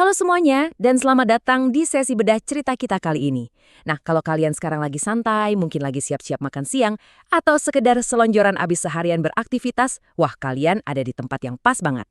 Halo semuanya, dan selamat datang di sesi bedah cerita kita kali ini. Nah, kalau kalian sekarang lagi santai, mungkin lagi siap-siap makan siang, atau sekedar selonjoran abis seharian beraktivitas, wah kalian ada di tempat yang pas banget.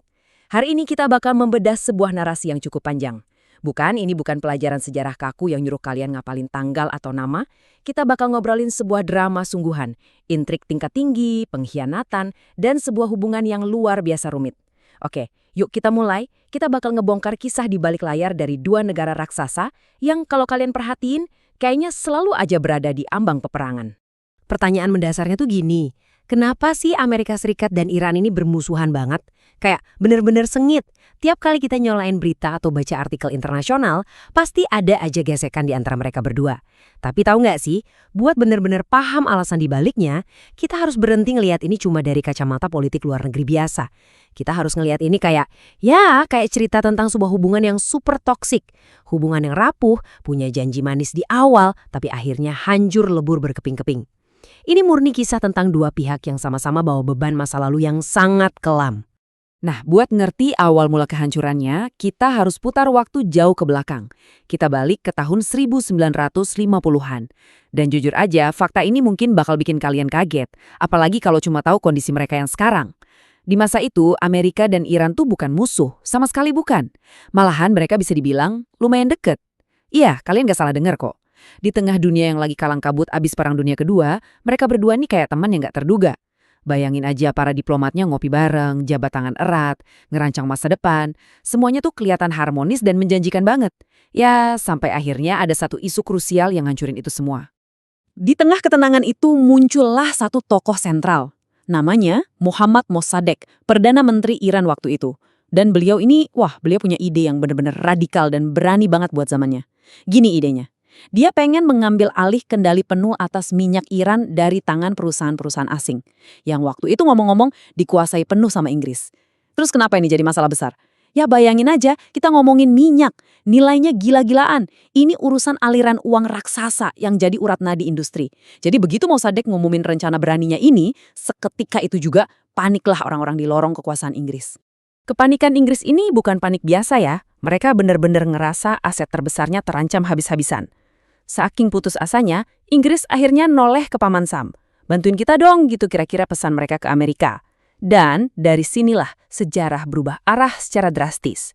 Hari ini kita bakal membedah sebuah narasi yang cukup panjang. Ini bukan pelajaran sejarah kaku yang nyuruh kalian ngapalin tanggal atau nama. Kita bakal ngobrolin sebuah drama sungguhan, intrik tingkat tinggi, pengkhianatan, dan sebuah hubungan yang luar biasa rumit. Oke, yuk kita mulai. Kita bakal ngebongkar kisah di balik layar dari dua negara raksasa yang kalau kalian perhatiin, kayaknya selalu aja berada di ambang peperangan. Pertanyaan mendasarnya tuh gini, kenapa sih Amerika Serikat dan Iran ini bermusuhan banget? Kayak bener-bener sengit. Tiap kali kita nyolain berita atau baca artikel internasional, pasti ada aja gesekan di antara mereka berdua. Tapi tahu nggak sih, buat bener-bener paham alasan dibaliknya, kita harus berhenti ngelihat ini cuma dari kacamata politik luar negeri biasa. Kita harus ngelihat ini kayak cerita tentang sebuah hubungan yang super toksik. Hubungan yang rapuh, punya janji manis di awal, tapi akhirnya hancur lebur berkeping-keping. Ini murni kisah tentang dua pihak yang sama-sama bawa beban masa lalu yang sangat kelam. Nah, buat ngerti awal mula kehancurannya, kita harus putar waktu jauh ke belakang. Kita balik ke tahun 1950-an. Dan jujur aja, fakta ini mungkin bakal bikin kalian kaget. Apalagi kalau cuma tahu kondisi mereka yang sekarang. Di masa itu, Amerika dan Iran tuh bukan musuh, sama sekali bukan. Malahan mereka bisa dibilang lumayan deket. Iya, kalian gak salah dengar kok. Di tengah dunia yang lagi kalang kabut abis Perang Dunia Kedua, mereka berdua nih kayak teman yang gak terduga. Bayangin aja para diplomatnya ngopi bareng, jabat tangan erat, ngerancang masa depan. Semuanya tuh kelihatan harmonis dan menjanjikan banget. Ya, sampai akhirnya ada satu isu krusial yang ngancurin itu semua. Di tengah ketenangan itu muncullah satu tokoh sentral. Namanya Mohammad Mossadegh, Perdana Menteri Iran waktu itu. Dan beliau ini, beliau punya ide yang benar-benar radikal dan berani banget buat zamannya. Gini idenya. Dia pengen mengambil alih kendali penuh atas minyak Iran dari tangan perusahaan-perusahaan asing. Yang waktu itu ngomong-ngomong dikuasai penuh sama Inggris. Terus kenapa ini jadi masalah besar? Ya bayangin aja, kita ngomongin minyak. Nilainya gila-gilaan. Ini urusan aliran uang raksasa yang jadi urat nadi industri. Jadi begitu Mossadegh ngumumin rencana beraninya ini, seketika itu juga paniklah orang-orang di lorong kekuasaan Inggris. Kepanikan Inggris ini bukan panik biasa ya. Mereka benar-benar ngerasa aset terbesarnya terancam habis-habisan. Saking putus asanya, Inggris akhirnya noleh ke Paman Sam. Bantuin kita dong gitu kira-kira pesan mereka ke Amerika. Dan dari sinilah sejarah berubah arah secara drastis.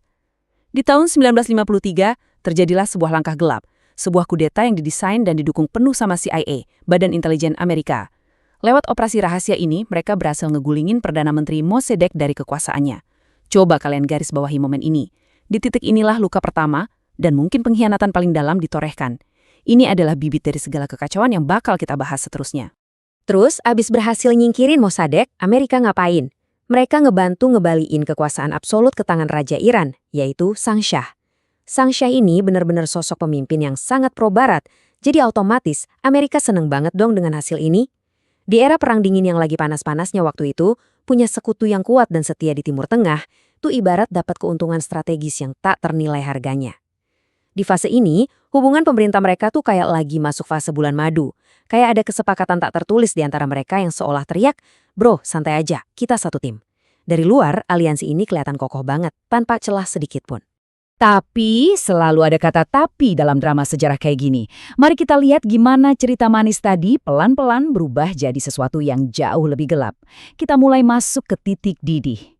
Di tahun 1953, terjadilah sebuah langkah gelap. Sebuah kudeta yang didesain dan didukung penuh sama CIA, Badan Intelijen Amerika. Lewat operasi rahasia ini, mereka berhasil ngegulingin Perdana Menteri Mossadegh dari kekuasaannya. Coba kalian garis bawahi momen ini. Di titik inilah luka pertama, dan mungkin pengkhianatan paling dalam ditorehkan. Ini adalah bibit dari segala kekacauan yang bakal kita bahas seterusnya. Terus, abis berhasil nyingkirin Mossadegh, Amerika ngapain? Mereka ngebantu ngebaliin kekuasaan absolut ke tangan Raja Iran, yaitu Sang Shah. Sang Shah ini benar-benar sosok pemimpin yang sangat pro-barat, jadi otomatis Amerika seneng banget dong dengan hasil ini. Di era Perang Dingin yang lagi panas-panasnya waktu itu, punya sekutu yang kuat dan setia di Timur Tengah, tuh ibarat dapat keuntungan strategis yang tak ternilai harganya. Di fase ini, hubungan pemerintah mereka tuh kayak lagi masuk fase bulan madu. Kayak ada kesepakatan tak tertulis di antara mereka yang seolah teriak, "Bro, santai aja, kita satu tim." Dari luar, aliansi ini kelihatan kokoh banget, tanpa celah sedikit pun. Tapi, selalu ada kata tapi dalam drama sejarah kayak gini. Mari kita lihat gimana cerita manis tadi pelan-pelan berubah jadi sesuatu yang jauh lebih gelap. Kita mulai masuk ke titik didih.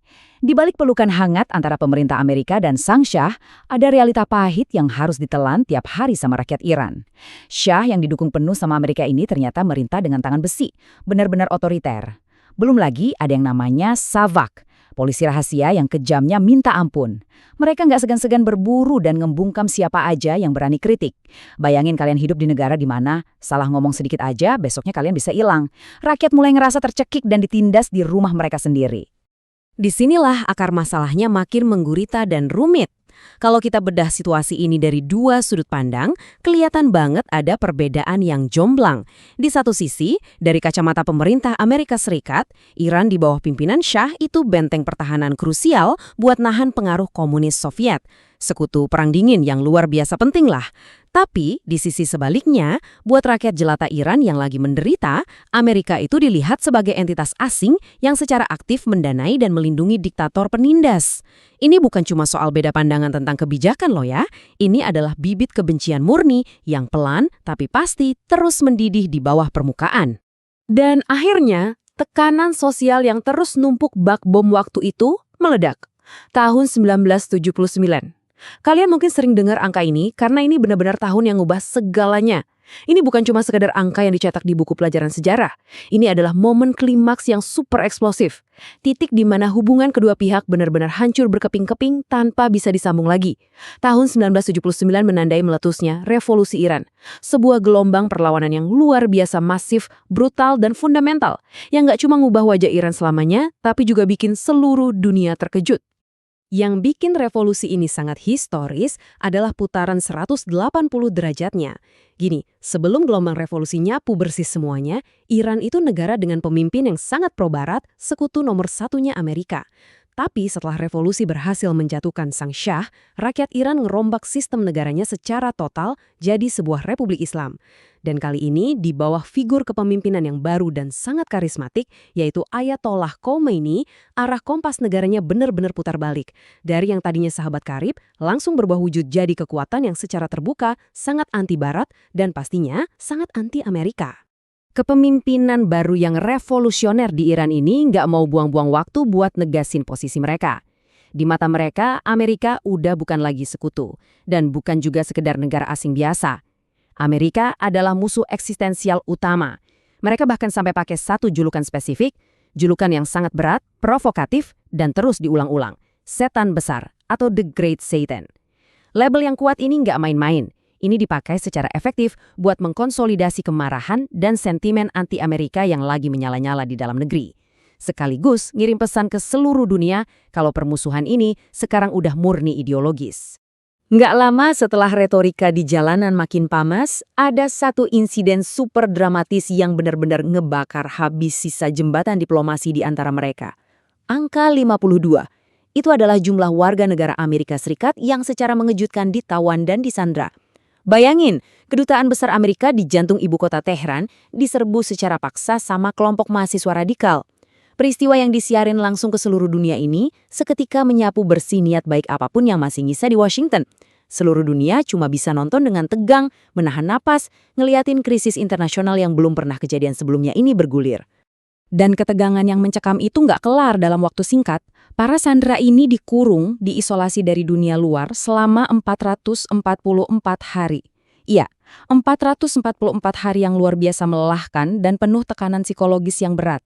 Di balik pelukan hangat antara pemerintah Amerika dan Sang Shah, ada realita pahit yang harus ditelan tiap hari sama rakyat Iran. Shah yang didukung penuh sama Amerika ini ternyata merintah dengan tangan besi, benar-benar otoriter. Belum lagi ada yang namanya Savak, polisi rahasia yang kejamnya minta ampun. Mereka nggak segan-segan berburu dan ngembungkam siapa aja yang berani kritik. Bayangin kalian hidup di negara di mana salah ngomong sedikit aja, besoknya kalian bisa hilang. Rakyat mulai ngerasa tercekik dan ditindas di rumah mereka sendiri. Disinilah akar masalahnya makin menggurita dan rumit. Kalau kita bedah situasi ini dari dua sudut pandang, kelihatan banget ada perbedaan yang jomplang. Di satu sisi, dari kacamata pemerintah Amerika Serikat, Iran di bawah pimpinan Shah itu benteng pertahanan krusial buat nahan pengaruh komunis Soviet. Sekutu Perang Dingin yang luar biasa penting lah. Tapi, di sisi sebaliknya, buat rakyat jelata Iran yang lagi menderita, Amerika itu dilihat sebagai entitas asing yang secara aktif mendanai dan melindungi diktator penindas. Ini bukan cuma soal beda pandangan tentang kebijakan loh ya, ini adalah bibit kebencian murni yang pelan tapi pasti terus mendidih di bawah permukaan. Dan akhirnya, tekanan sosial yang terus numpuk bak bom waktu itu meledak. Tahun 1979. Kalian mungkin sering dengar angka ini karena ini benar-benar tahun yang ngubah segalanya. Ini bukan cuma sekedar angka yang dicetak di buku pelajaran sejarah. Ini adalah momen klimaks yang super eksplosif. Titik di mana hubungan kedua pihak benar-benar hancur berkeping-keping tanpa bisa disambung lagi. Tahun 1979 menandai meletusnya Revolusi Iran. Sebuah gelombang perlawanan yang luar biasa masif, brutal, dan fundamental. Yang gak cuma ngubah wajah Iran selamanya, tapi juga bikin seluruh dunia terkejut. Yang bikin revolusi ini sangat historis adalah putaran 180 derajatnya. Gini, sebelum gelombang revolusi nyapu bersih semuanya, Iran itu negara dengan pemimpin yang sangat pro-barat, sekutu nomor satunya Amerika. Tapi setelah revolusi berhasil menjatuhkan sang Syah, rakyat Iran ngerombak sistem negaranya secara total jadi sebuah republik Islam. Dan kali ini di bawah figur kepemimpinan yang baru dan sangat karismatik, yaitu Ayatollah Khomeini, arah kompas negaranya benar-benar putar balik. Dari yang tadinya sahabat karib, langsung berubah wujud jadi kekuatan yang secara terbuka sangat anti-Barat dan pastinya sangat anti-Amerika. Kepemimpinan baru yang revolusioner di Iran ini nggak mau buang-buang waktu buat negasin posisi mereka. Di mata mereka, Amerika udah bukan lagi sekutu, dan bukan juga sekedar negara asing biasa. Amerika adalah musuh eksistensial utama. Mereka bahkan sampai pakai satu julukan spesifik, julukan yang sangat berat, provokatif, dan terus diulang-ulang. Setan besar, atau The Great Satan. Label yang kuat ini nggak main-main. Ini dipakai secara efektif buat mengkonsolidasi kemarahan dan sentimen anti-Amerika yang lagi menyala-nyala di dalam negeri. Sekaligus ngirim pesan ke seluruh dunia kalau permusuhan ini sekarang udah murni ideologis. Nggak lama setelah retorika di jalanan makin panas, ada satu insiden super dramatis yang benar-benar ngebakar habis sisa jembatan diplomasi di antara mereka. Angka 52. Itu adalah jumlah warga negara Amerika Serikat yang secara mengejutkan ditawan dan disandra. Bayangin, kedutaan besar Amerika di jantung ibu kota Teheran diserbu secara paksa sama kelompok mahasiswa radikal. Peristiwa yang disiarin langsung ke seluruh dunia ini seketika menyapu bersih niat baik apapun yang masih nyisa di Washington. Seluruh dunia cuma bisa nonton dengan tegang, menahan napas, ngeliatin krisis internasional yang belum pernah kejadian sebelumnya ini bergulir. Dan ketegangan yang mencekam itu nggak kelar dalam waktu singkat. Para sandera ini dikurung, diisolasi dari dunia luar selama 444 hari. Iya, 444 hari yang luar biasa melelahkan dan penuh tekanan psikologis yang berat.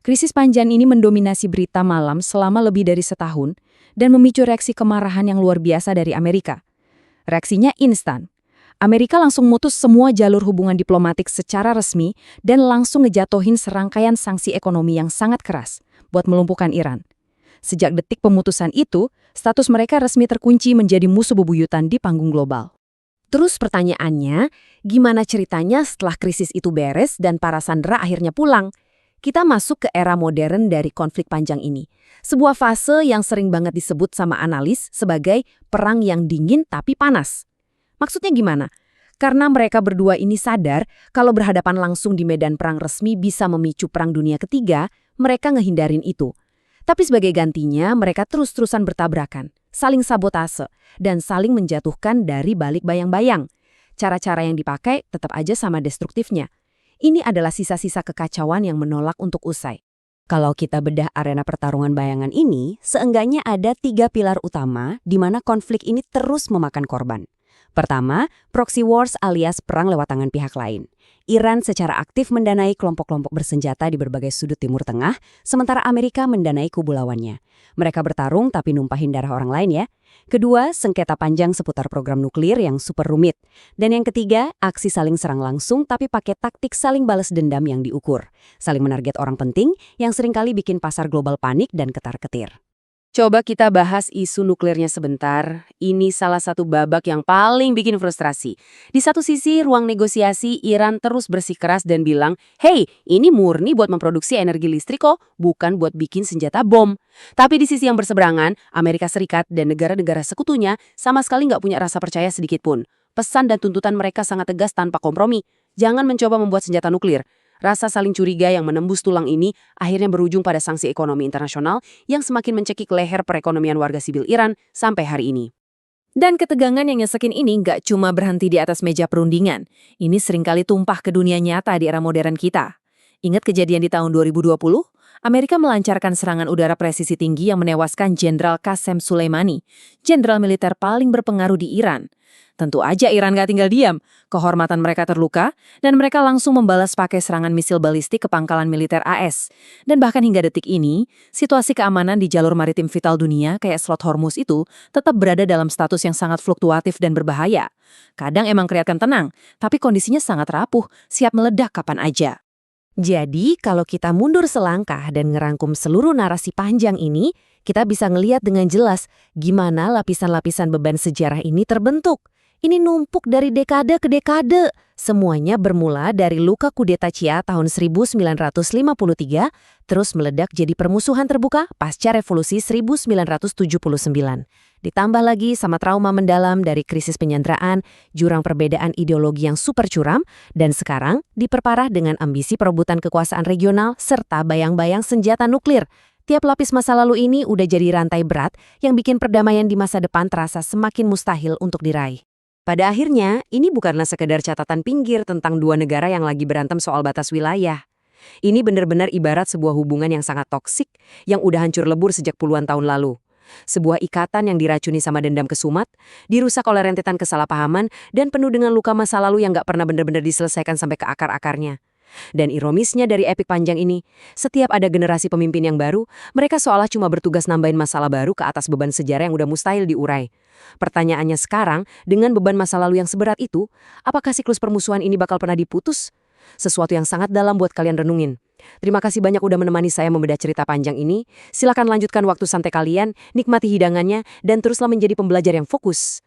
Krisis panjang ini mendominasi berita malam selama lebih dari setahun dan memicu reaksi kemarahan yang luar biasa dari Amerika. Reaksinya instan. Amerika langsung mutus semua jalur hubungan diplomatik secara resmi dan langsung ngejatuhin serangkaian sanksi ekonomi yang sangat keras buat melumpuhkan Iran. Sejak detik pemutusan itu, status mereka resmi terkunci menjadi musuh bebuyutan di panggung global. Terus pertanyaannya, gimana ceritanya setelah krisis itu beres dan para sandera akhirnya pulang? Kita masuk ke era modern dari konflik panjang ini. Sebuah fase yang sering banget disebut sama analis sebagai perang yang dingin tapi panas. Maksudnya gimana? Karena mereka berdua ini sadar kalau berhadapan langsung di medan perang resmi bisa memicu perang dunia ketiga, mereka ngehindarin itu. Tapi sebagai gantinya, mereka terus-terusan bertabrakan, saling sabotase, dan saling menjatuhkan dari balik bayang-bayang. Cara-cara yang dipakai tetap aja sama destruktifnya. Ini adalah sisa-sisa kekacauan yang menolak untuk usai. Kalau kita bedah arena pertarungan bayangan ini, seenggaknya ada 3 pilar utama di mana konflik ini terus memakan korban. Pertama, proxy wars alias perang lewat tangan pihak lain. Iran secara aktif mendanai kelompok-kelompok bersenjata di berbagai sudut Timur Tengah, sementara Amerika mendanai kubu lawannya. Mereka bertarung tapi numpahin darah orang lain ya. Kedua, sengketa panjang seputar program nuklir yang super rumit. Dan yang ketiga, aksi saling serang langsung tapi pakai taktik saling balas dendam yang diukur. Saling menarget orang penting yang seringkali bikin pasar global panik dan ketar-ketir. Coba kita bahas isu nuklirnya sebentar. Ini salah satu babak yang paling bikin frustrasi. Di satu sisi, ruang negosiasi Iran terus bersikeras dan bilang, "Hey, ini murni buat memproduksi energi listrik kok, bukan buat bikin senjata bom." Tapi di sisi yang berseberangan, Amerika Serikat dan negara-negara sekutunya sama sekali nggak punya rasa percaya sedikit pun. Pesan dan tuntutan mereka sangat tegas tanpa kompromi. Jangan mencoba membuat senjata nuklir. Rasa saling curiga yang menembus tulang ini akhirnya berujung pada sanksi ekonomi internasional yang semakin mencekik leher perekonomian warga sipil Iran sampai hari ini. Dan ketegangan yang nyesekin ini nggak cuma berhenti di atas meja perundingan. Ini seringkali tumpah ke dunia nyata di era modern kita. Ingat kejadian di tahun 2020? Amerika melancarkan serangan udara presisi tinggi yang menewaskan Jenderal Qasem Soleimani, jenderal militer paling berpengaruh di Iran. Tentu aja Iran gak tinggal diam, kehormatan mereka terluka, dan mereka langsung membalas pakai serangan misil balistik ke pangkalan militer AS. Dan bahkan hingga detik ini, situasi keamanan di jalur maritim vital dunia kayak Slot Hormuz itu tetap berada dalam status yang sangat fluktuatif dan berbahaya. Kadang emang kelihatan tenang, tapi kondisinya sangat rapuh, siap meledak kapan aja. Jadi, kalau kita mundur selangkah dan ngerangkum seluruh narasi panjang ini, kita bisa ngeliat dengan jelas gimana lapisan-lapisan beban sejarah ini terbentuk. Ini numpuk dari dekade ke dekade. Semuanya bermula dari luka kudeta Cia tahun 1953, terus meledak jadi permusuhan terbuka pasca revolusi 1979. Ditambah lagi sama trauma mendalam dari krisis penyanderaan, jurang perbedaan ideologi yang super curam, dan sekarang diperparah dengan ambisi perebutan kekuasaan regional serta bayang-bayang senjata nuklir. Tiap lapis masa lalu ini udah jadi rantai berat yang bikin perdamaian di masa depan terasa semakin mustahil untuk diraih. Pada akhirnya, ini bukanlah sekedar catatan pinggir tentang dua negara yang lagi berantem soal batas wilayah. Ini benar-benar ibarat sebuah hubungan yang sangat toksik, yang udah hancur lebur sejak puluhan tahun lalu. Sebuah ikatan yang diracuni sama dendam kesumat, dirusak oleh rentetan kesalahpahaman, dan penuh dengan luka masa lalu yang gak pernah benar-benar diselesaikan sampai ke akar-akarnya. Dan ironisnya dari epik panjang ini, setiap ada generasi pemimpin yang baru, mereka seolah cuma bertugas nambahin masalah baru ke atas beban sejarah yang udah mustahil diurai. Pertanyaannya sekarang, dengan beban masa lalu yang seberat itu, apakah siklus permusuhan ini bakal pernah diputus? Sesuatu yang sangat dalam buat kalian renungin. Terima kasih banyak udah menemani saya membedah cerita panjang ini. Silakan lanjutkan waktu santai kalian, nikmati hidangannya, dan teruslah menjadi pembelajar yang fokus.